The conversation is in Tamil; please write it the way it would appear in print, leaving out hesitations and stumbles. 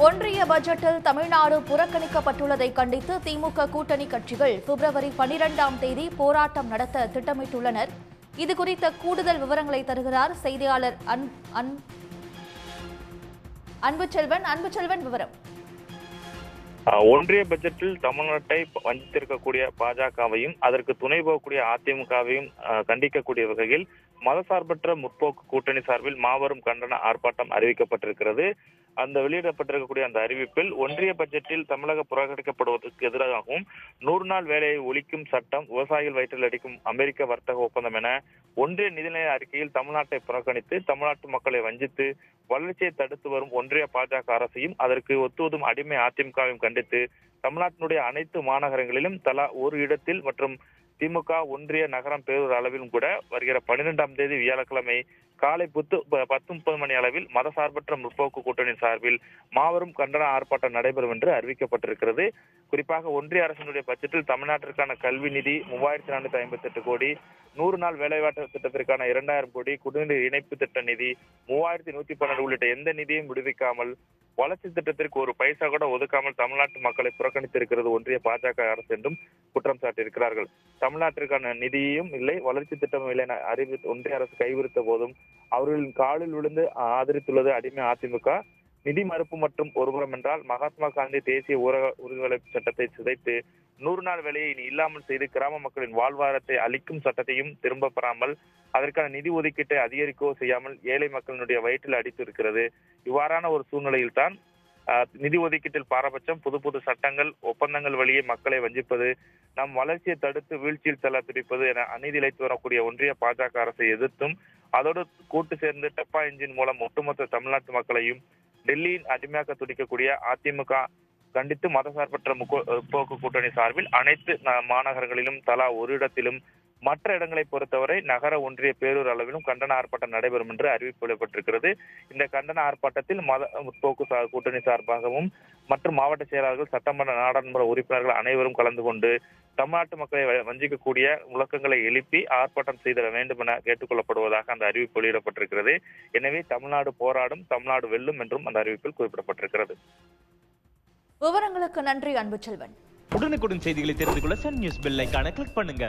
ஒன்றிய பட்ஜெட்டில் தமிழ்நாடு புறக்கணிக்கப்பட்டுள்ளதை கண்டித்து திமுக கூட்டணி கட்சிகள் பிப்ரவரி 12ஆம் தேதி போராட்டம் நடத்த திட்டமிட்டுள்ளனர். இதுகுறித்த கூடுதல் விவரங்களை தருகிறார் செய்தியாளர் அன்புச்செல்வன். விவரம். ஒன்றிய பட்ஜெட்டில் தமிழ்நாட்டை வஞ்சித்திருக்கக்கூடிய பாஜகவையும் அதற்கு துணை போகக்கூடிய அதிமுகவையும் கண்டிக்கக்கூடிய வகையில் மதசார்பற்ற முற்போக்கு கூட்டணி சார்பில் மாபெரும் கண்டன ஆர்ப்பாட்டம் அறிவிக்கப்பட்டிருக்கிறது. அந்த வெளியிடப்பட்டிருக்கக்கூடிய அந்த அறிவிப்பில் ஒன்றிய பட்ஜெட்டில் தமிழக புறக்கணிக்கப்படுவதற்கு எதிராகவும் 100 நாள் வேலையை ஒழிக்கும் சட்டம், விவசாயிகள் வயிற்றில் அடிக்கும் அமெரிக்க வர்த்தக ஒப்பந்தம் என ஒன்றிய நிதிநிலை அறிக்கையில் தமிழ்நாட்டை புறக்கணித்து தமிழ்நாட்டு மக்களை வஞ்சித்து வளர்ச்சியை தடுத்து வரும் ஒன்றிய பாஜக அரசையும் அதற்கு ஒத்துவதும் அடிமை அதிமுகவையும் கண்டித்து தமிழ்நாட்டினுடைய அனைத்து மாநகரங்களிலும் தலா ஒரு இடத்தில் மற்றும் திமுக ஒன்றிய நகரம் பேரூர் அளவிலும் கூட வருகிற 12ஆம் தேதி வியாழக்கிழமை காலை 10:30 மணி அளவில் மதசார்பற்ற முற்போக்கு கூட்டணி சார்பில் மாபெரும் கண்டன ஆர்ப்பாட்டம் நடைபெறும் என்று அறிவிக்கப்பட்டிருக்கிறது. குறிப்பாக ஒன்றிய அரசினுடைய பட்ஜெட்டில் தமிழ்நாட்டிற்கான கல்வி நிதி 3458 கோடி, 100 நாள் வேலைவாய்ப்பு திட்டத்திற்கான 2000 கோடி, குடிநீர் இணைப்பு திட்ட நிதி 3112 உள்ளிட்ட எந்த நிதியும் விடுவிக்காமல் வளர்ச்சி திட்டத்திற்கு ஒரு பைசா கூட ஒதுக்காமல் தமிழ்நாட்டு மக்களை புறக்கணித்திருக்கிறது ஒன்றிய பாஜக அரசு என்றும் குற்றம் சாட்டியிருக்கிறார்கள். தமிழ்நாட்டிற்கான நிதியும் இல்லை, வளர்ச்சி திட்டமும் இல்லை என ஒன்றிய அரசு கைவிரித்த போதும் அவர்களின் காலில் விழுந்து ஆதரித்துள்ளது அடிமை அதிமுக. நிதி மறுப்பு மற்றும் ஒருபுறம் என்றால் மகாத்மா காந்தி தேசிய ஊரக உறுதியளிப்பு சட்டத்தை சிதைத்து 100 நாள் வேலையை இனி இல்லாமல் செய்து கிராம மக்களின் வாழ்வாதாரத்தை அளிக்கும் சட்டத்தையும் திரும்ப பெறாமல் அதற்கான நிதி ஒதுக்கீட்டை அதிகரிக்கவோ செய்யாமல் ஏழை மக்களினுடைய வயிற்றில் அடித்து இருக்கிறது. இவ்வாறான ஒரு சூழ்நிலையில் தான் நிதி ஒதுக்கீட்டில் பாரபட்சம், புது புது சட்டங்கள், ஒப்பந்தங்கள் வழியே மக்களை வஞ்சிப்பது, நம் வளர்ச்சியை தடுத்து வீழ்ச்சியில் செல்ல துடிப்பது என அநீதி இழைத்து வரக்கூடிய ஒன்றிய பாஜக அரசை எதிர்த்தும் அதோடு கூட்டு சேர்ந்து டெப்பா என்ஜின் மூலம் ஒட்டுமொத்த தமிழ்நாட்டு மக்களையும் டெல்லியின் அடிமையாக்க துடிக்கக்கூடிய அதிமுக கண்டித்து மதசார்பற்ற முற்போக்கு கூட்டணி சார்பில் அனைத்து மாநகரங்களிலும் தலா ஒரு இடத்திலும், மற்ற இடங்களை பொறுத்தவரை நகர ஒன்றிய பேரூர் அளவிலும் கண்டன ஆர்ப்பாட்டம் நடைபெறும் என்று அறிவிப்பு வெளியிடப்பட்டிருக்கிறது. இந்த கண்டன ஆர்ப்பாட்டத்தில் மத முற்போக்கு கூட்டணி சார்பாகவும் மற்றும் மாவட்ட செயலாளர்கள், சட்டமன்ற நாடாளுமன்ற உறுப்பினர்கள் அனைவரும் கலந்து கொண்டு தமிழ்நாட்டு மக்களை வஞ்சிக்கக்கூடிய முழக்கங்களை எழுப்பி ஆர்ப்பாட்டம் செய்திட வேண்டும் என கேட்டுக் கொள்ளப்படுவதாக அந்த அறிவிப்பு வெளியிடப்பட்டிருக்கிறது. எனவே தமிழ்நாடு போராடும், தமிழ்நாடு வெல்லும் என்றும் அந்த அறிவிப்பில் குறிப்பிடப்பட்டிருக்கிறது. விவரங்களுக்கு நன்றி அன்புச்செல்வன். உடனுக்குடன் செய்திகளை தெரிந்து கொள்ள சன் நியூஸ் பெல் ஐகானை கிளிக் பண்ணுங்க.